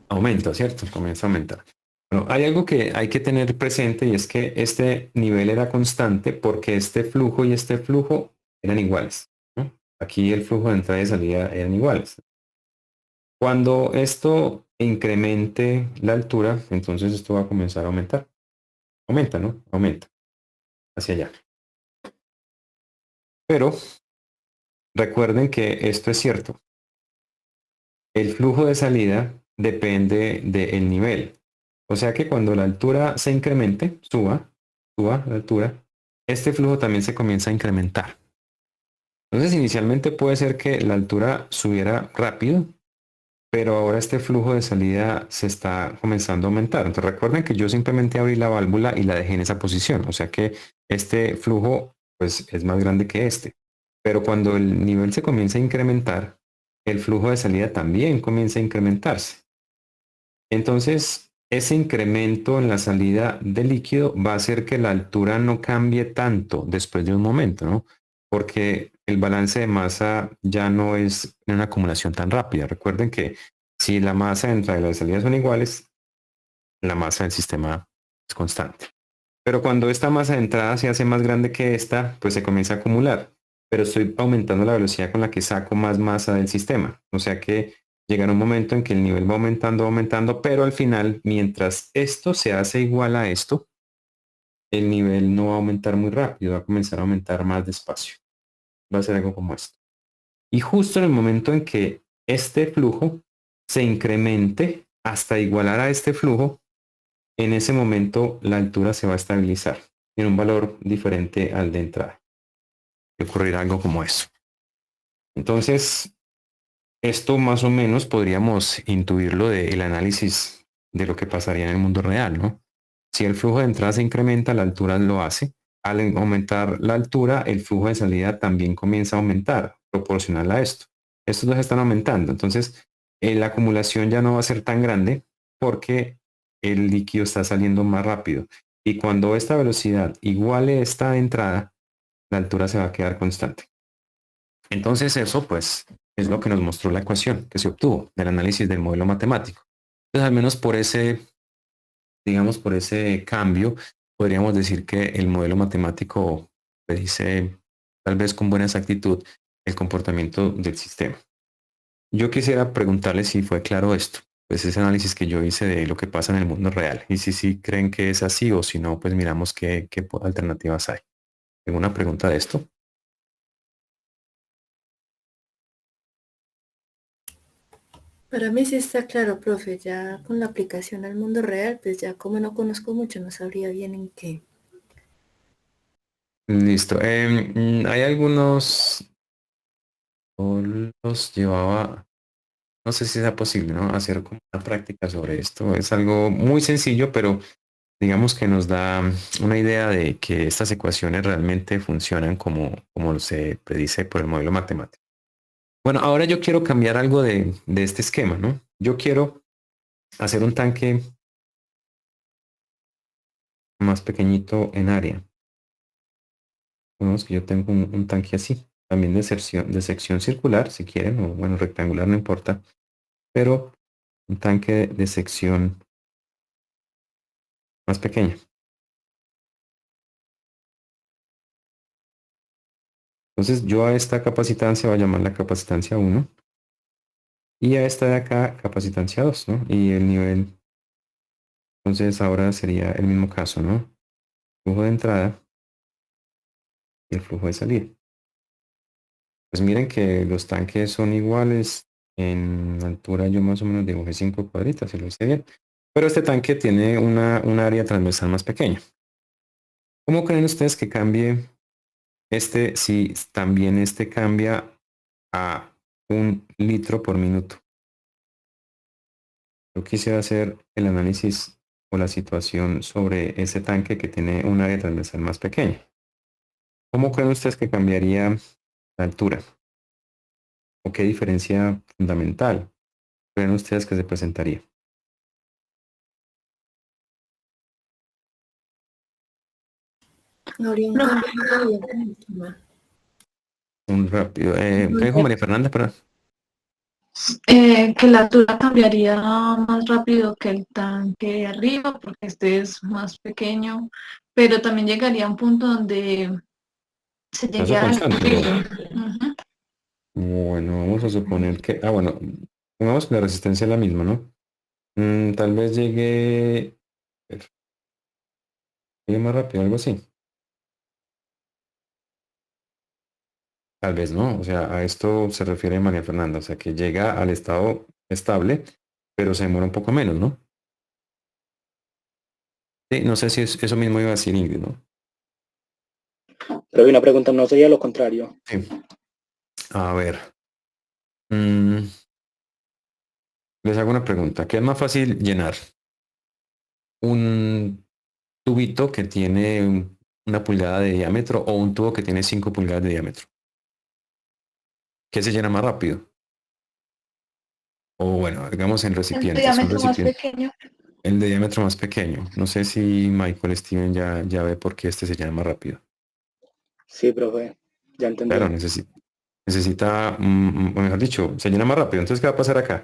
Aumenta, ¿cierto? Comienza a aumentar. Bueno, hay algo que hay que tener presente y es que este nivel era constante porque este flujo y este flujo eran iguales, ¿no? Aquí el flujo de entrada y salida eran iguales. Cuando esto incremente la altura, entonces esto va a comenzar a aumentar. Aumenta, ¿no? Aumenta hacia allá. Pero recuerden que esto es cierto. El flujo de salida depende del nivel. O sea que cuando la altura se incremente, suba la altura, este flujo también se comienza a incrementar. Entonces inicialmente puede ser que la altura subiera rápido, pero ahora este flujo de salida se está comenzando a aumentar. Entonces recuerden que yo simplemente abrí la válvula y la dejé en esa posición. O sea que este flujo pues es más grande que este. Pero cuando el nivel se comienza a incrementar, el flujo de salida también comienza a incrementarse. Entonces, ese incremento en la salida de líquido va a hacer que la altura no cambie tanto después de un momento, ¿no? Porque el balance de masa ya no es una acumulación tan rápida. Recuerden que si la masa de entrada y la de salida son iguales, la masa del sistema es constante. Pero cuando esta masa de entrada se hace más grande que esta, pues se comienza a acumular. Pero estoy aumentando la velocidad con la que saco más masa del sistema. O sea que llegará un momento en que el nivel va aumentando, aumentando, pero al final, mientras esto se hace igual a esto, el nivel no va a aumentar muy rápido, va a comenzar a aumentar más despacio. Va a ser algo como esto. Y justo en el momento en que este flujo se incremente hasta igualar a este flujo, en ese momento la altura se va a estabilizar en un valor diferente al de entrada. Y ocurrirá algo como eso. Entonces, esto más o menos podríamos intuirlo del análisis de lo que pasaría en el mundo real, ¿no? Si el flujo de entrada se incrementa, la altura lo hace. Al aumentar la altura, el flujo de salida también comienza a aumentar, proporcional a esto. Estos dos están aumentando. Entonces, la acumulación ya no va a ser tan grande porque el líquido está saliendo más rápido. Y cuando esta velocidad iguale esta de entrada, la altura se va a quedar constante. Entonces eso pues es lo que nos mostró la ecuación que se obtuvo del análisis del modelo matemático. Entonces al menos por ese, digamos, por ese cambio, podríamos decir que el modelo matemático predice tal vez con buena exactitud el comportamiento del sistema. Yo quisiera preguntarles si fue claro esto, pues ese análisis que yo hice de lo que pasa en el mundo real y si sí creen que es así o si no, pues miramos qué alternativas hay. ¿Alguna pregunta de esto? Para mí sí está claro, profe, ya con la aplicación al mundo real, pues ya como no conozco mucho, no sabría bien en qué. Listo. Hay algunos, o los llevaba, no sé si sea posible, ¿no? Hacer como una práctica sobre esto. Es algo muy sencillo, pero digamos que nos da una idea de que estas ecuaciones realmente funcionan como se predice por el modelo matemático. Bueno, ahora yo quiero cambiar algo de este esquema, ¿no? Yo quiero hacer un tanque más pequeñito en área. Vemos que yo tengo un tanque así, también de sección circular, si quieren, o bueno, rectangular, no importa, pero un tanque de sección más pequeña. Entonces yo a esta capacitancia voy a llamar la capacitancia 1 y a esta de acá capacitancia 2, ¿no? Y el nivel, entonces ahora sería el mismo caso, ¿no? Flujo de entrada y el flujo de salida. Pues miren que los tanques son iguales. En altura yo más o menos dibujé 5 cuadritas, si lo hice bien. Pero este tanque tiene un área transversal más pequeña. ¿Cómo creen ustedes que cambie este si también este cambia a 1 litro por minuto? Yo quise hacer el análisis o la situación sobre ese tanque que tiene un área transversal más pequeña. ¿Cómo creen ustedes que cambiaría la altura? ¿O qué diferencia fundamental creen ustedes que se presentaría? Habría un No, cambio muy rápido. Un rápido. ¿Qué dijo María Fernanda? Perdón. que la altura cambiaría más rápido que el tanque de arriba, porque este es más pequeño, pero también llegaría a un punto donde se llegue Caso a constante. Ujú. Bueno, vamos a suponer que, bueno, pongamos que la resistencia es la misma, ¿no? Tal vez llegue más rápido, algo así. Tal vez no, o sea, a esto se refiere María Fernanda, o sea, que llega al estado estable, pero se demora un poco menos, ¿no? Sí, no sé si eso mismo iba a decir Ingrid, ¿no? Pero hay una pregunta, ¿no sería lo contrario? Sí. A ver. mm, Les hago una pregunta. ¿Qué es más fácil llenar? ¿Un tubito que tiene 1 pulgada de diámetro o un tubo que tiene 5 pulgadas de diámetro? ¿Qué se llena más rápido? O bueno, digamos en El recipientes, son diámetro más recipientes. pequeño. El de diámetro más pequeño. No sé si Michael Steven ya ve por qué este se llama más rápido. Sí, profe, ya Claro, entendí. necesita, o mejor dicho, se llena más rápido. Entonces, ¿qué va a pasar acá?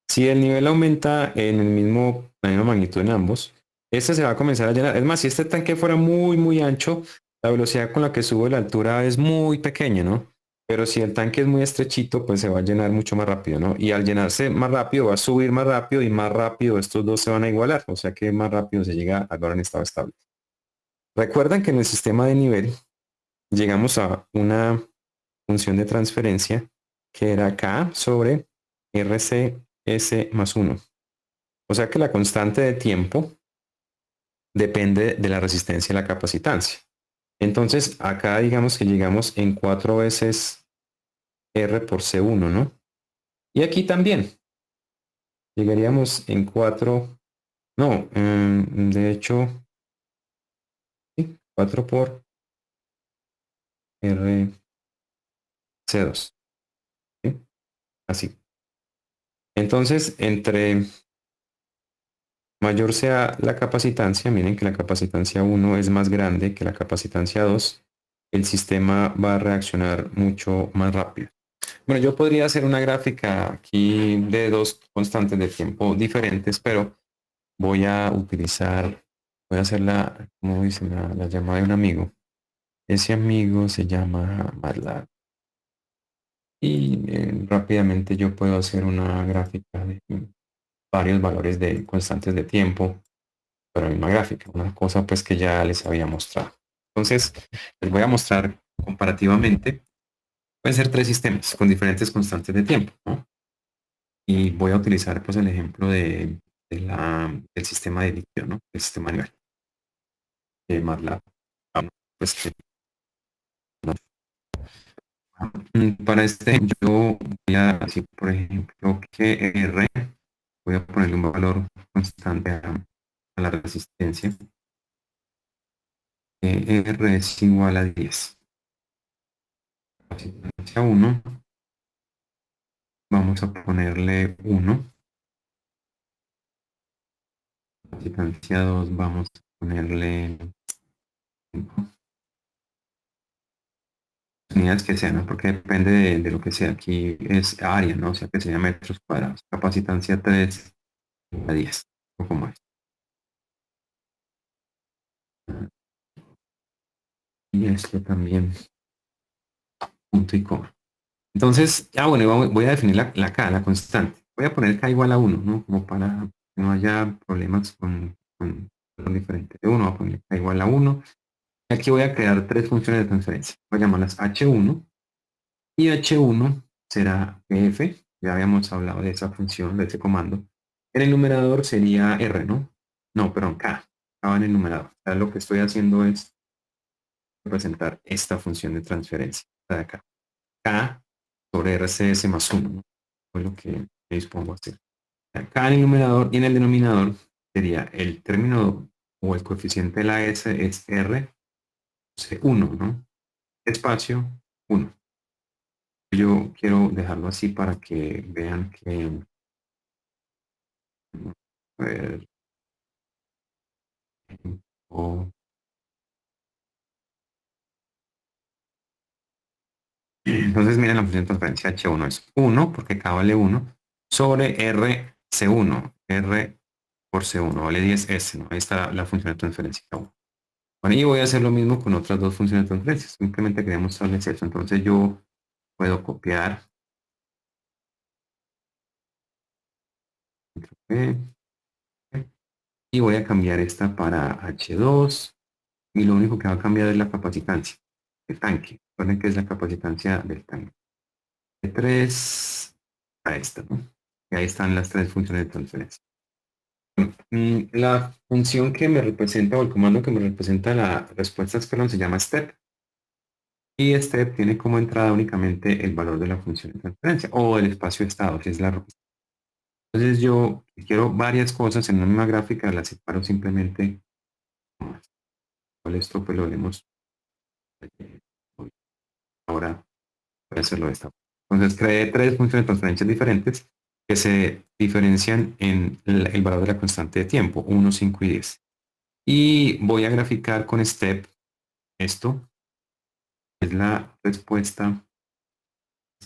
Si el nivel aumenta en la misma magnitud en ambos, este se va a comenzar a llenar. Es más, si este tanque fuera muy ancho, la velocidad con la que sube la altura es muy pequeña, ¿no? Pero si el tanque es muy estrechito, pues se va a llenar mucho más rápido, ¿no? Y al llenarse más rápido, va a subir más rápido y más rápido estos dos se van a igualar. O sea que más rápido se llega a ahora en estado estable. Recuerdan que en el sistema de nivel llegamos a una función de transferencia que era K sobre RCS más 1. O sea que la constante de tiempo depende de la resistencia y la capacitancia. Entonces, acá digamos que llegamos en 4 veces R por C1, ¿no? Y aquí también llegaríamos en 4, no, de hecho, sí, 4 por RC2, ¿sí? Así. Entonces, entre mayor sea la capacitancia, miren que la capacitancia 1 es más grande que la capacitancia 2, el sistema va a reaccionar mucho más rápido. Bueno, yo podría hacer una gráfica aquí de dos constantes de tiempo diferentes, pero voy a hacer como dice, la llamada de un amigo. Ese amigo se llama MATLAB. Y rápidamente yo puedo hacer una gráfica de varios valores de constantes de tiempo pero la misma gráfica, una cosa pues que ya les había mostrado. Entonces, les voy a mostrar comparativamente, pueden ser tres sistemas con diferentes constantes de tiempo, ¿no? Y voy a utilizar pues el ejemplo del sistema de litio, ¿no? El sistema nivel de MATLAB. Pues, para este yo voy a decir, por ejemplo, que R, voy a ponerle un valor constante a la resistencia, que R es igual a 10. Capacitancia 1, vamos a ponerle 1. Capacitancia 2, vamos a ponerle 5. Unidades que sean, ¿no? Porque depende de lo que sea. Aquí es área, ¿no? O sea que sería metros cuadrados. Capacitancia 3 a 10. O como es. Y esto también, punto y coma. Entonces, bueno, voy a definir la K, la constante. Voy a poner K igual a 1, ¿no? Como para que no haya problemas con diferente de 1. Voy a poner K igual a 1. Y aquí voy a crear tres funciones de transferencia. Voy a llamarlas H1. Y H1 será F. Ya habíamos hablado de esa función, de ese comando. En el numerador sería R, ¿no? No, perdón, K. K va en el numerador. O sea, lo que estoy haciendo es representar esta función de transferencia. De acá. K sobre RCS más 1, ¿no? Fue lo que me dispongo a hacer. Acá en el numerador y en el denominador sería el término o el coeficiente de la S es R, C1, ¿no? Espacio 1. Yo quiero dejarlo así para que vean que a ver, o- entonces miren la función de transferencia H1 es 1 porque K vale 1 sobre R C1, R por C1 vale 10S, ¿no? Ahí está la función de transferencia K1. Bueno, y voy a hacer lo mismo con otras dos funciones de transferencia. Simplemente quería mostrarles eso. Entonces yo puedo copiar y voy a cambiar esta para H2 y lo único que va a cambiar es la capacitancia del tanque. Recuerden que es la capacitancia del tanque. De 3 a esta, ¿no? Y ahí están las tres funciones de transferencia. La función que me representa o el comando que me representa la respuesta Escalón se llama step. Y step tiene como entrada únicamente el valor de la función de transferencia o el espacio de estado, que es la respuesta. Entonces yo quiero varias cosas en una misma gráfica, las separo simplemente. Esto pues lo haremos ahora. Voy a hacerlo de esta forma. Entonces creé tres funciones de transferencias diferentes que se diferencian en el valor de la constante de tiempo, 1, 5 y 10. Y voy a graficar con step esto, es la respuesta.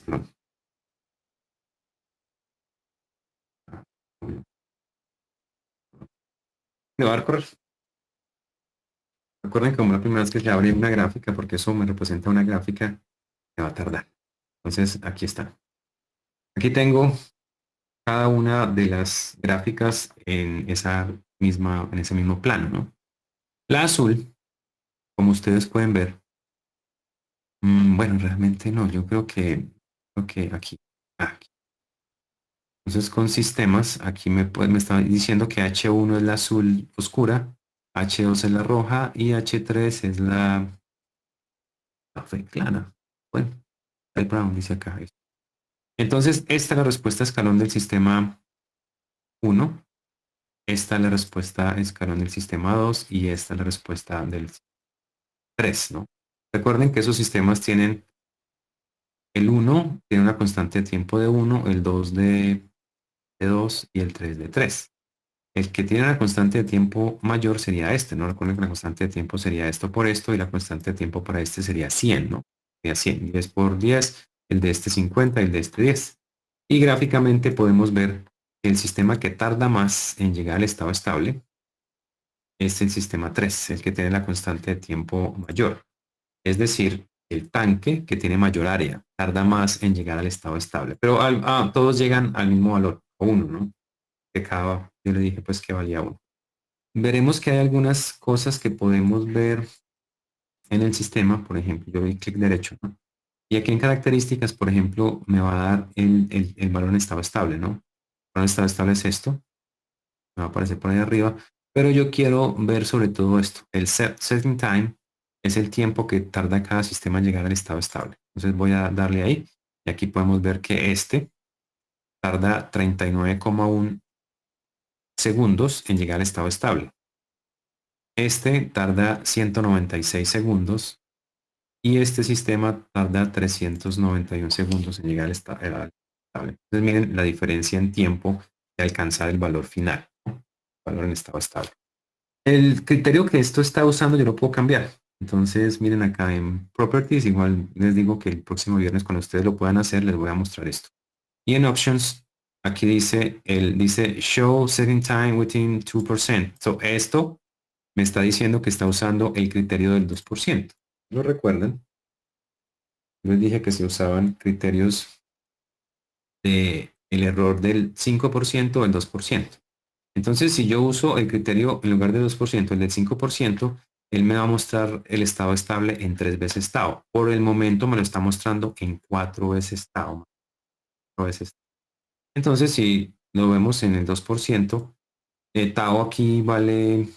No. Me va a dar correr. Recuerden que como la primera vez que se abre una gráfica, porque eso me representa una gráfica, me va a tardar. Entonces, aquí está. Aquí tengo cada una de las gráficas en ese mismo plano, ¿no? La azul, como ustedes pueden ver, bueno, realmente no, yo creo que aquí. Entonces, con sistemas, aquí me está diciendo que H1 es la azul oscura, H2 es la roja y H3 es la café clara. Bueno, el brown dice acá. Entonces, esta es la respuesta escalón del sistema 1, esta es la respuesta escalón del sistema 2 y esta es la respuesta del 3, ¿no? Recuerden que esos sistemas tienen el 1, tiene una constante de tiempo de 1, el 2 de 2 y el 3 de 3. El que tiene la constante de tiempo mayor sería este, ¿no? Recuerden que la constante de tiempo sería esto por esto y la constante de tiempo para este sería 100, ¿no? Sería 100, 10 por 10, el de este 50 y el de este 10. Y gráficamente podemos ver que el sistema que tarda más en llegar al estado estable es el sistema 3, el que tiene la constante de tiempo mayor. Es decir, el tanque que tiene mayor área tarda más en llegar al estado estable. Pero todos llegan al mismo valor, o 1, ¿no? Que cada, yo le dije pues que valía 1. Veremos que hay algunas cosas que podemos ver en el sistema. Por ejemplo, yo doy clic derecho, ¿no? Y aquí en características, por ejemplo, me va a dar el valor en estado estable, ¿no? El valor en estado estable es esto. Me va a aparecer por ahí arriba. Pero yo quiero ver sobre todo esto. El setting time es el tiempo que tarda cada sistema en llegar al estado estable. Entonces voy a darle ahí. Y aquí podemos ver que este tarda 39,1 segundos en llegar al estado estable. Este tarda 196 segundos y este sistema tarda 391 segundos en llegar al estable. Entonces miren la diferencia en tiempo de alcanzar el valor final, ¿no? El valor en estado estable. El criterio que esto está usando yo lo puedo cambiar. Entonces miren acá en Properties, igual les digo que el próximo viernes cuando ustedes lo puedan hacer les voy a mostrar esto. Y en Options, aquí dice Show Setting Time Within 2%. So, esto me está diciendo que está usando el criterio del 2%. ¿Lo recuerdan? Les dije que se usaban criterios de el error del 5% o el 2%. Entonces, si yo uso el criterio en lugar de 2%, el del 5%, él me va a mostrar el estado estable en 3 veces estado. Por el momento me lo está mostrando en 4 veces estado. 4 veces. Entonces, si lo vemos en el 2%, tau aquí vale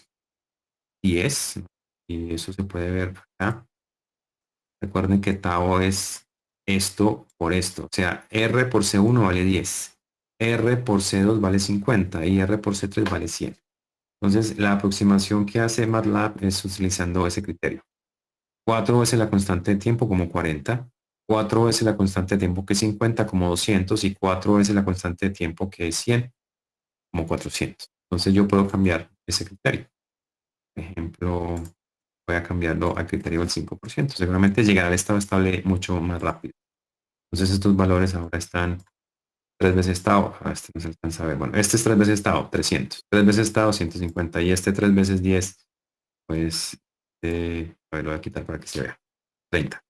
10 y eso se puede ver acá. Recuerden que tau es esto por esto. O sea, R por C1 vale 10. R por C2 vale 50 y R por C3 vale 100. Entonces, la aproximación que hace MATLAB es utilizando ese criterio. 4 veces la constante de tiempo como 40. 4 veces la constante de tiempo que es 50 como 200 y 4 veces la constante de tiempo que es 100 como 400. Entonces yo puedo cambiar ese criterio. Por ejemplo, voy a cambiarlo al criterio del 5%. Seguramente llegará al estado estable mucho más rápido. Entonces estos valores ahora están 3 veces estado. Este no se alcanza a ver. Bueno, este es 3 veces estado, 300. 3 veces estado, 150. Y este 3 veces 10, pues, a ver, lo voy a quitar para que se vea. 30.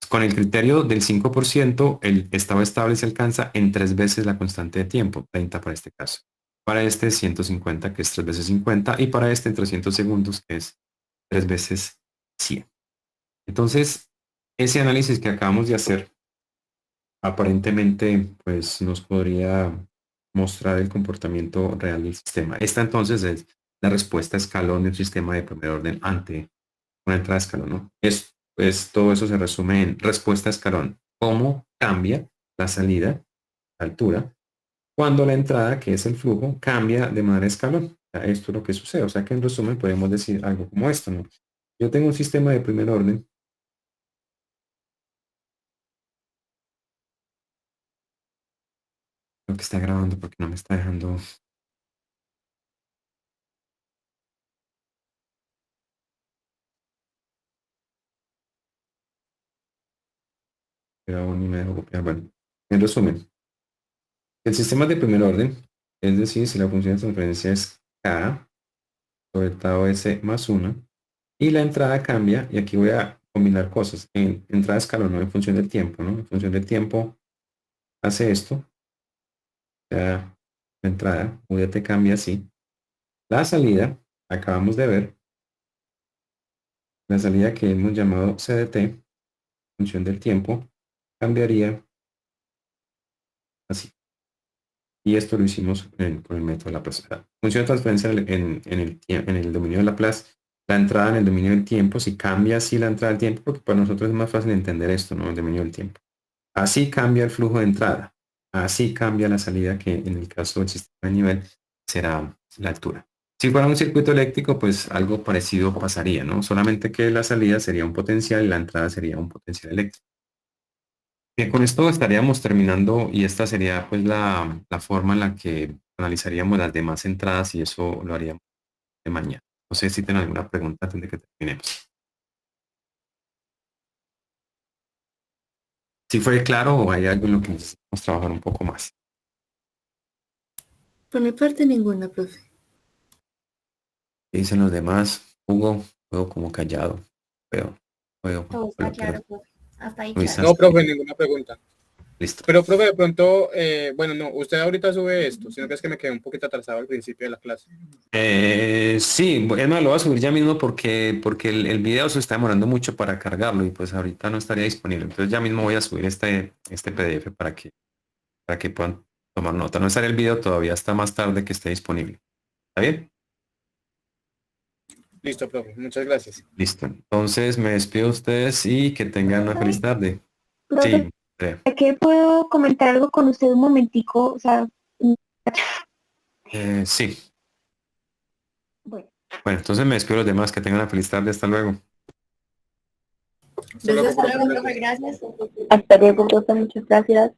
Con el criterio del 5%, el estado estable se alcanza en 3 veces la constante de tiempo, 30 para este caso. Para este 150, que es 3 veces 50, y para este en 300 segundos, que es 3 veces 100. Entonces, ese análisis que acabamos de hacer, aparentemente, pues nos podría mostrar el comportamiento real del sistema. Esta entonces es la respuesta a escalón del sistema de primer orden ante una entrada a escalón, ¿no? Pues todo eso se resume en respuesta a escalón. ¿Cómo cambia la salida, la altura, cuando la entrada, que es el flujo, cambia de manera escalón? O sea, esto es lo que sucede. O sea que en resumen podemos decir algo como esto, ¿no? Yo tengo un sistema de primer orden Creo que está grabando porque no me está dejando. Pero aún ni me dejo copiar. Bueno, en resumen, el sistema es de primer orden, es decir, si la función de transferencia es K sobre tau S más 1 y la entrada cambia, y aquí voy a combinar cosas. En entrada escalón, no en función del tiempo, ¿no? En función del tiempo hace esto. Ya la entrada, UDT cambia así. La salida, acabamos de ver, la salida que hemos llamado CDT, función del tiempo, cambiaría así. Y esto lo hicimos por el método de Laplace. La función de transferencia en el dominio de Laplace, la entrada en el dominio del tiempo, si cambia así la entrada del tiempo, porque para nosotros es más fácil entender esto, ¿no? El dominio del tiempo. Así cambia el flujo de entrada. Así cambia la salida, que en el caso del sistema de nivel será la altura. Si fuera un circuito eléctrico, pues algo parecido pasaría, ¿no? Solamente que la salida sería un potencial y la entrada sería un potencial eléctrico. Bien, con esto estaríamos terminando y esta sería pues la forma en la que analizaríamos las demás entradas y eso lo haríamos de mañana. No sé si tienen alguna pregunta antes de que terminemos. Si fue claro o hay algo en lo que necesitamos trabajar un poco más. Por mi parte ninguna, profe. ¿Qué dicen los demás? Hugo, juego como callado. Veo, Todo está claro, profe. Hasta ahí Luisa. claro. No, profe, ninguna pregunta. Listo. Pero, profe, de pronto, bueno, no, usted ahorita sube esto, sino que es que me quedé un poquito atrasado al principio de la clase. Sí, es más, lo voy a subir ya mismo porque el video se está demorando mucho para cargarlo y pues ahorita no estaría disponible. Entonces ya mismo voy a subir este PDF para que puedan tomar nota. No estará el video todavía, hasta más tarde que esté disponible. ¿Está bien? Listo, profe, muchas gracias. Listo. Entonces me despido de ustedes y que tengan una feliz tarde. Profe, Sí, Andrea. ¿qué puedo comentar algo con usted un momentico? O sea, Sí. bueno. Bueno, entonces me despido de los demás. Que tengan una feliz tarde. Hasta luego. Hasta luego, Hasta luego, profe, Profe, gracias. Hasta luego, profe, muchas gracias.